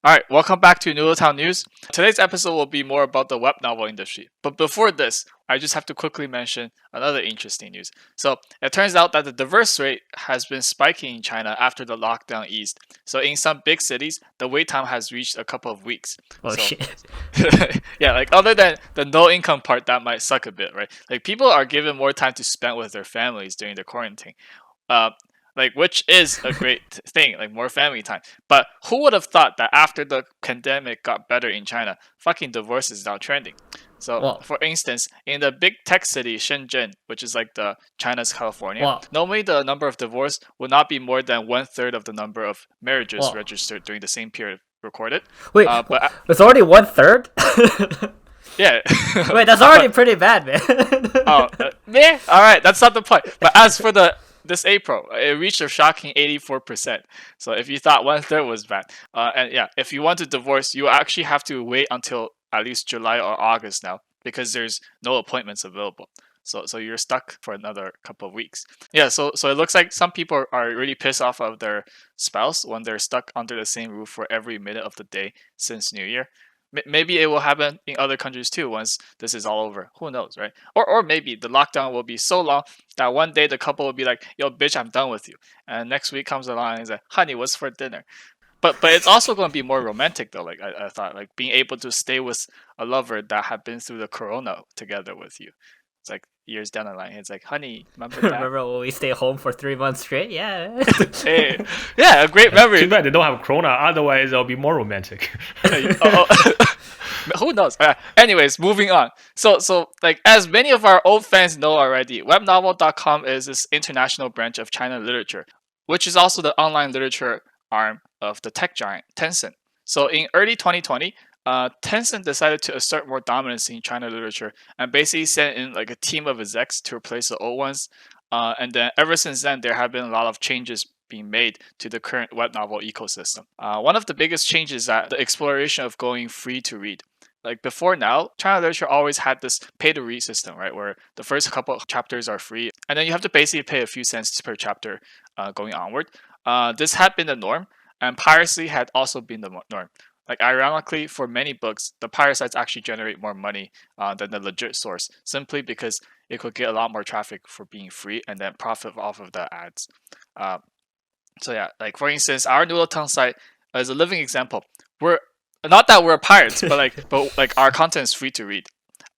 All right, welcome back to Noodletown News. Today's episode will be more about the web novel industry. But before this, I just have to quickly mention another interesting news. So it turns out that the divorce rate has been spiking in China after the lockdown eased. So in some big cities, the wait time has reached a couple of weeks. Oh So shit. yeah, like other than the no income part, that might suck a bit, right? Like people are given more time to spend with their families during the quarantine. Uh, which is a great thing, like more family time. But who would have thought that after the pandemic got better in China, fucking divorce is now trending? So, Well, for instance, in the big tech city Shenzhen, which is like the China's California, well, normally the number of divorce will not be more than 1/3 of the number of marriages well. registered during the same period recorded. Wait, But it's already 1/3. yeah, Wait, that's already but pretty bad, man. oh, meh. All right, that's not the point. But as for the this April, it reached a shocking 84%. So if you thought 1/3 was bad, and yeah, if you want to divorce, you actually have to wait until at least July or August now because there's no appointments available. So you're stuck for another couple of weeks. Yeah, so it looks like some people are really pissed off of their spouse when they're stuck under the same roof for every minute of the day since New Year. Maybe it will happen in other countries too once this is all over. Who knows, right? Or maybe the lockdown will be so long that one day the couple will be like, "Yo, bitch, I'm done with you," and next week comes along and he's like, "Honey, what's for dinner?" But it's also going to be more romantic though. Like I thought, like being able to stay with a lover that had been through the corona together with you. It's like years down the line. It's like, "Honey, remember that?" Remember when we stay home for 3 months straight? Yeah. Hey, yeah, a great Too memory. bad they don't have Corona. Otherwise, it'll be more romantic. Oh, who knows? Anyways, moving on. So like as many of our old fans know already, Webnovel.com is this international branch of China literature, which is also the online literature arm of the tech giant Tencent. So in early 2020, Tencent decided to assert more dominance in China literature and basically sent in like a team of execs to replace the old ones. And then ever since then, there have been a lot of changes being made to the current web novel ecosystem. One of the biggest changes is that the exploration of going free to read. Like before now, China literature always had this pay to read system, right? Where the first couple of chapters are free, and then you have to basically pay a few cents per chapter going onward. This had been the norm, and piracy had also been the norm. Like ironically, for many books, the pirate sites actually generate more money than the legit source, simply because it could get a lot more traffic for being free and then profit off of the ads. Uh, so yeah, like for instance, our Noodletown site is a living example. We're not that we're pirates, but our content is free to read.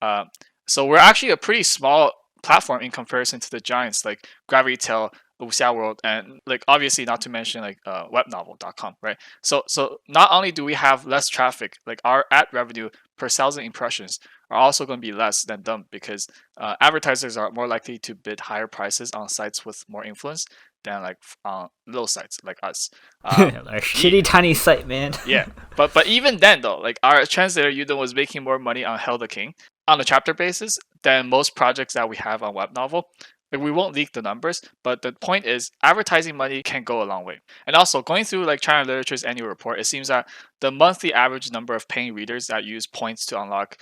Uh, so we're actually a pretty small platform in comparison to the giants like Gravity Tail, Wuxia World, and like obviously not to mention like webnovel.com, right? So not only do we have less traffic, like our ad revenue per 1,000 impressions are also going to be less than them because advertisers are more likely to bid higher prices on sites with more influence than like on little sites like us. Our shitty tiny site, man. Yeah, but even then though, like our translator Udon was making more money on Hell the King on a chapter basis than most projects that we have on Web Novel. Like we won't leak the numbers, but the point is advertising money can go a long way. And also going through like China Literature's annual report, it seems that the monthly average number of paying readers that use points to unlock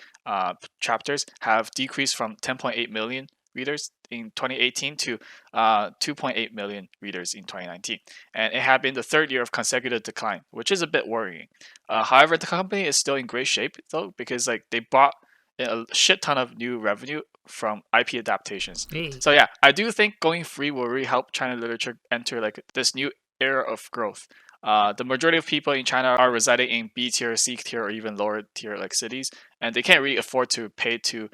chapters have decreased from 10.8 million readers in 2018 to 2.8 million readers in 2019, and it had been the third year of consecutive decline, which is a bit worrying. However, the company is still in great shape though because like they bought a shit ton of new revenue from IP adaptations. Hey. So yeah, I do think going free will really help China literature enter like this new era of growth. The majority of people in China are residing in B tier, C tier, or even lower tier like cities, and they can't really afford to pay to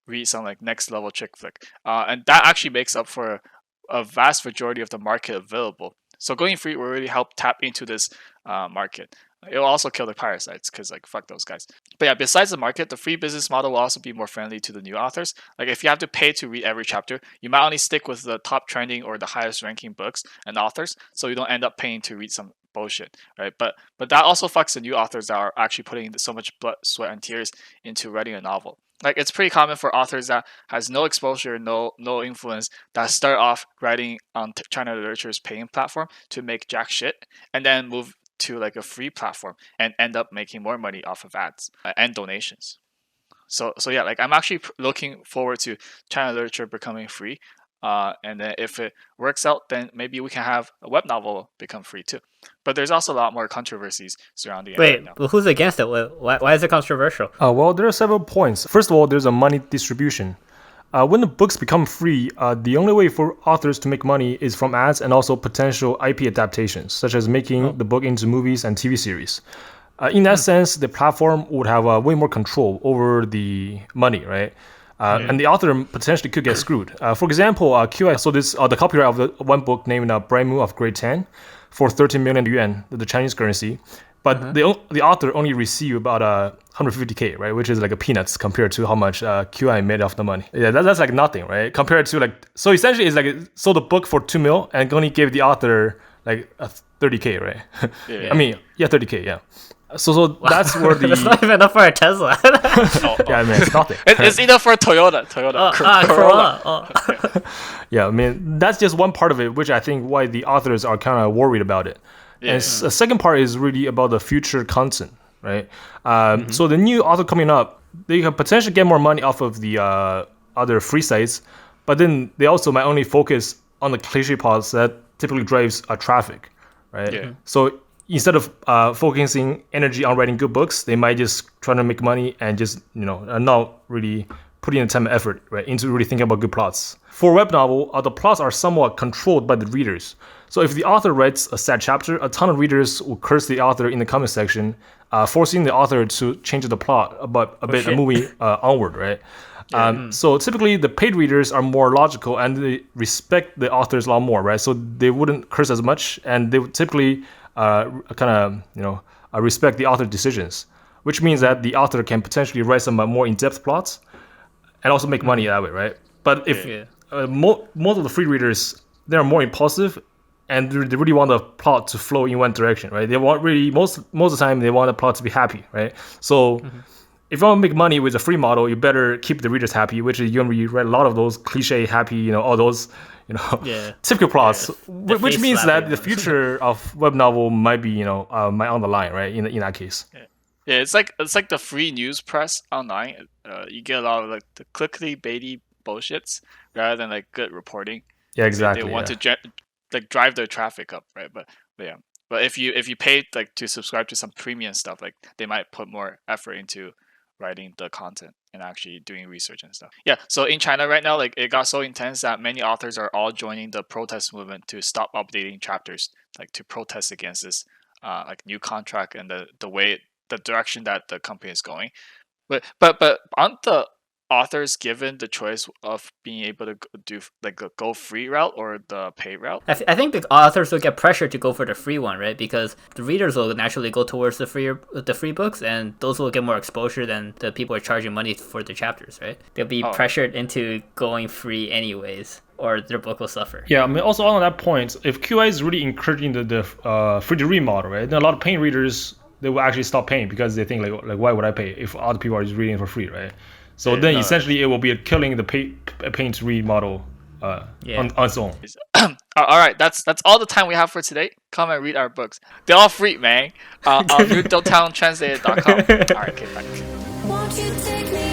read some like next level chick flick. And that actually makes up for a vast majority of the market available. So going free will really help tap into this market. It'll also kill the parasites because like fuck those guys. But yeah, besides the market, the free business model will also be more friendly to the new authors. Like if you have to pay to read every chapter, you might only stick with the top trending or the highest ranking books and authors, so you don't end up paying to read some bullshit, right? But that also fucks the new authors that are actually putting so much blood, sweat, and tears into writing a novel. Like it's pretty common for authors that has no exposure, no influence, that start off writing on China Literature's paying platform to make jack shit, and then move to like a free platform and end up making more money off of ads and donations. So yeah, like I'm actually looking forward to China Literature becoming free. And then if it works out, then maybe we can have a web novel become free too. But there's also a lot more controversies surrounding it right Wait, now. but who's against it? Why is it controversial? Well, there are several points. First of all, there's a money distribution. When the books become free, the only way for authors to make money is from ads and also potential IP adaptations, such as making the book into movies and TV series. In that sense, the platform would have way more control over the money, right? And the author potentially could get screwed. For example, QI sold the copyright of the one book named Brand Moon of Grade 10 for 13 million yuan, the Chinese currency. But the author only received about 150K, right? Which is like a peanuts compared to how much QI made off the money. Yeah, that's like nothing, right? Compared to so essentially it's like it sold the book for 2 mil and only gave the author like 30K, right? Yeah. I mean, 30K, yeah. So that's where the That's not even enough for a Tesla. yeah, I mean, it's nothing. It's either for Toyota, Corolla. Oh. Yeah, I mean, that's just one part of it, which I think why the authors are kind of worried about it. Yeah. And the second part is really about the future content, right? So the new author coming up, they can potentially get more money off of the other free sites, but then they also might only focus on the cliche parts that typically drives traffic, right? Yeah. So instead of focusing energy on writing good books, they might just try to make money and just not really putting the time and effort right into really thinking about good plots. For web novel, the plots are somewhat controlled by the readers. So if the author writes a sad chapter, a ton of readers will curse the author in the comment section, forcing the author to change the plot about a movie onward, right? So typically the paid readers are more logical and they respect the authors a lot more, right? So they wouldn't curse as much and they would typically respect the author's decisions, which means that the author can potentially write some more in-depth plots and also make money that way, right? But if most of the free readers, they're more impulsive and they really want the plot to flow in one direction, right? They want really most of the time they want the plot to be happy, right? So if you want to make money with a free model, you better keep the readers happy, which is you write a lot of those cliche happy, all those typical plots, which means that the future of web novel might be might on the line, right? In that case. Yeah, it's like the free news press online. You get a lot of like the clickbaity bullshits rather than like good reporting. Yeah, exactly. They want to drive their traffic up, right? But if you pay like to subscribe to some premium stuff, like they might put more effort into writing the content and actually doing research and stuff. Yeah, so in China right now, like it got so intense that many authors are all joining the protest movement to stop updating chapters, like to protest against this like new contract and the direction that the company is going. But aren't the authors given the choice of being able to do like a go free route or the pay route? I think the authors will get pressured to go for the free one, right? Because the readers will naturally go towards the free books, and those will get more exposure than the people who are charging money for the chapters, right? They'll be pressured into going free anyways, or their book will suffer. Yeah, I mean, also on that point, if QI is really encouraging the free to read model, right? Then a lot of paying readers, they will actually stop paying because they think like why would I pay if other people are just reading for free, right? So then essentially it will be killing the paying to read model on its own. All right, that's all the time we have for today. Come and read our books. They're all free, man. On Noodletown translated.com. All right, okay, bye. Won't you take me